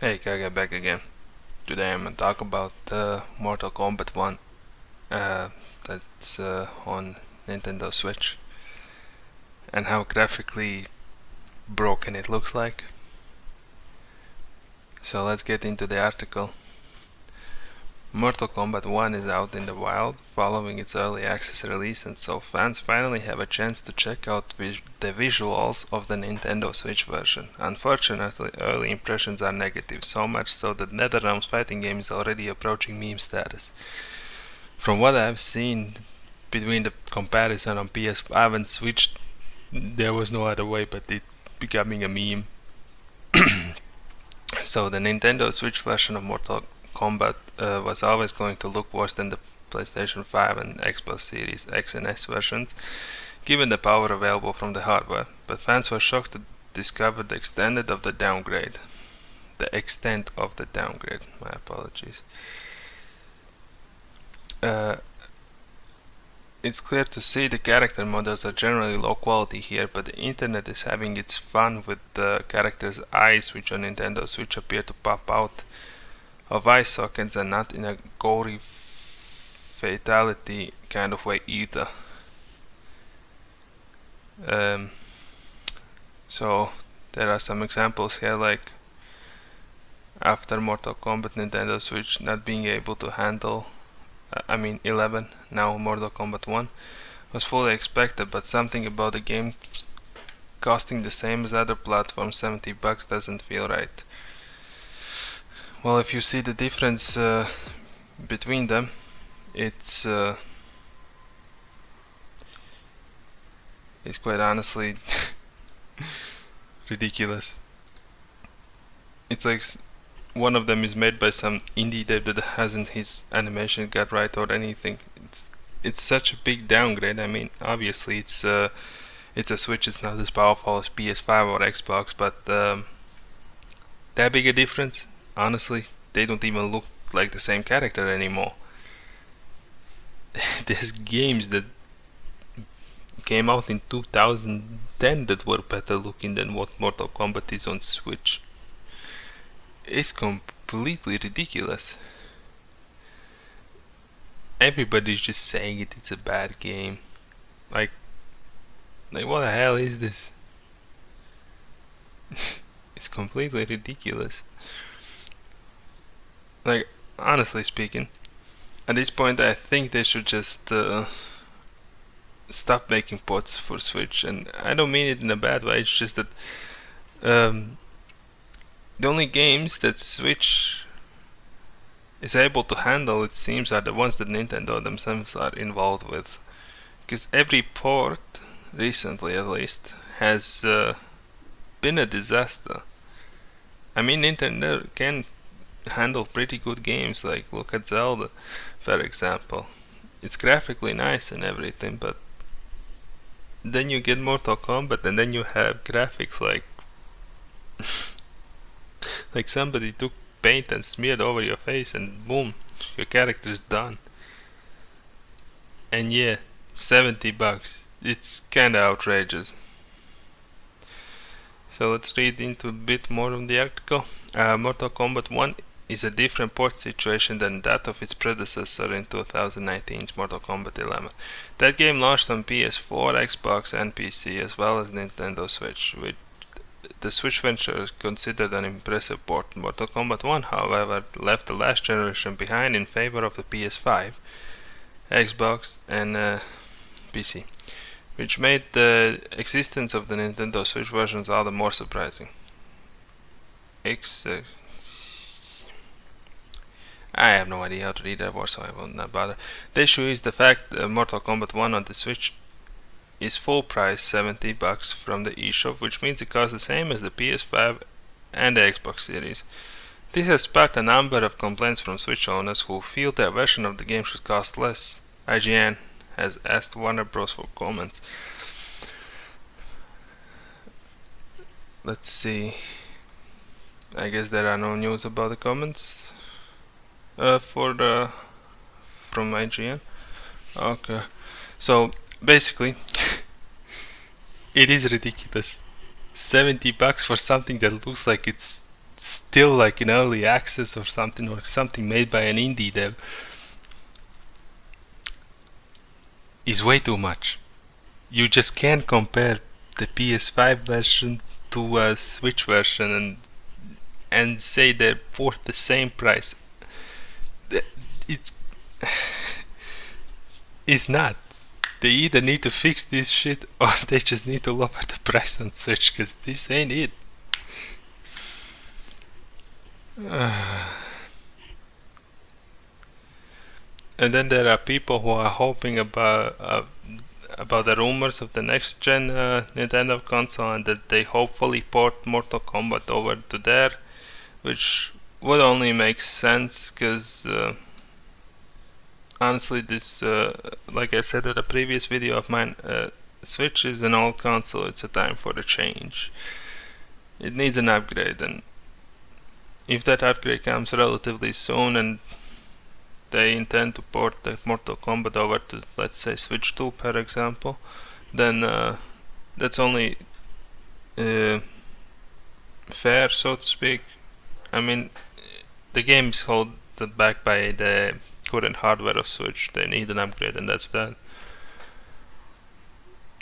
Hey, Kaga back again. Today I'm gonna talk about Mortal Kombat 1 that's on Nintendo Switch and how graphically broken it looks like. So let's get into the article. Mortal Kombat 1 is out in the wild following its early access release, and so fans finally have a chance to check out the visuals of the Nintendo Switch version. Unfortunately, early impressions are negative, so much so that NetherRealm's fighting game is already approaching meme status. From what I've seen between the comparison on PS5 and Switch, there was no other way but it becoming a meme. So the Nintendo Switch version of Mortal Kombat was always going to look worse than the PlayStation 5 and Xbox Series X and S versions, given the power available from the hardware. But fans were shocked to discover the extent of the downgrade. My apologies. It's clear to see the character models are generally low quality here, but the internet is having its fun with the characters' eyes, which on Nintendo Switch appear to pop out of eye sockets and not in a gory fatality kind of way either. So there are some examples here, like after Mortal Kombat Nintendo Switch not being able to handle 11, now Mortal Kombat 1, was fully expected, but something about the game costing the same as other platforms, $70, doesn't feel right. Well, if you see the difference between them, it's quite honestly ridiculous. It's like one of them is made by some indie dev that hasn't his animation got right or anything. It's such a big downgrade. I mean, obviously it's a Switch. It's not as powerful as PS5 or Xbox, but that big a difference. Honestly, they don't even look like the same character anymore. There's games that came out in 2010 that were better looking than what Mortal Kombat is on Switch. It's completely ridiculous. Everybody's just saying it's a bad game. Like what the hell is this? It's completely ridiculous. Like, honestly speaking, at this point I think they should just stop making ports for Switch, and I don't mean it in a bad way. It's just that the only games that Switch is able to handle, it seems, are the ones that Nintendo themselves are involved with. Because every port, recently at least, has been a disaster. I mean, Nintendo can handle pretty good games, like look at Zelda, for example. It's graphically nice and everything, but then you get Mortal Kombat and then you have graphics like like somebody took paint and smeared over your face and boom, your character's done. And yeah, $70. It's kinda outrageous. So let's read into a bit more of the article. Mortal Kombat 1 is a different port situation than that of its predecessor in 2019's Mortal Kombat 11. That game launched on PS4, Xbox and PC, as well as Nintendo Switch, with the Switch venture is considered an impressive port. Mortal Kombat 1, however, left the last generation behind in favor of the PS5, Xbox and PC, which made the existence of the Nintendo Switch versions all the more surprising. I have no idea how to read that word, so I will not bother. The issue is the fact that Mortal Kombat 1 on the Switch is full price $70 from the eShop, which means it costs the same as the PS5 and the Xbox Series. This has sparked a number of complaints from Switch owners who feel their version of the game should cost less. IGN has asked Warner Bros. For comments. Let's see. I guess there are no news about the comments from IGN. Okay, so basically, it is ridiculous. $70 for something that looks like it's still like in early access or something made by an indie dev, is way too much. You just can't compare the PS5 version to a Switch version and say they're worth the same price. It's it's not. They either need to fix this shit or they just need to lower the price on Switch, because this ain't it. And then there are people who are hoping about the rumors of the next gen Nintendo console, and that they hopefully port Mortal Kombat over to there, which would only make sense because honestly, this, like I said in a previous video of mine, Switch is an old console. It's a time for a change. It needs an upgrade, and if that upgrade comes relatively soon and they intend to port the Mortal Kombat over to, let's say, Switch 2 per example, then that's only fair, so to speak. I mean, the game's held back by the current hardware of Switch. They need an upgrade, and that's that.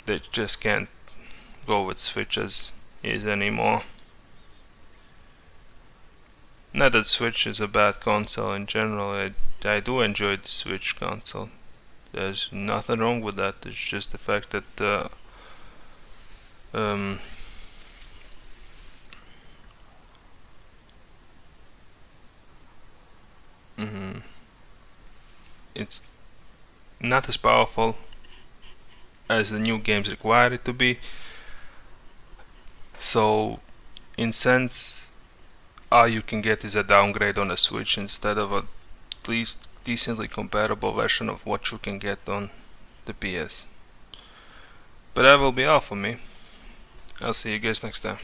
They just can't go with Switch as is anymore. Not that Switch is a bad console in general. I do enjoy the Switch console. There's nothing wrong with that. It's just the fact that it's not as powerful as the new games require it to be. So, in sense, all you can get is a downgrade on a Switch instead of at least decently comparable version of what you can get on the PS. But that will be all for me. I'll see you guys next time.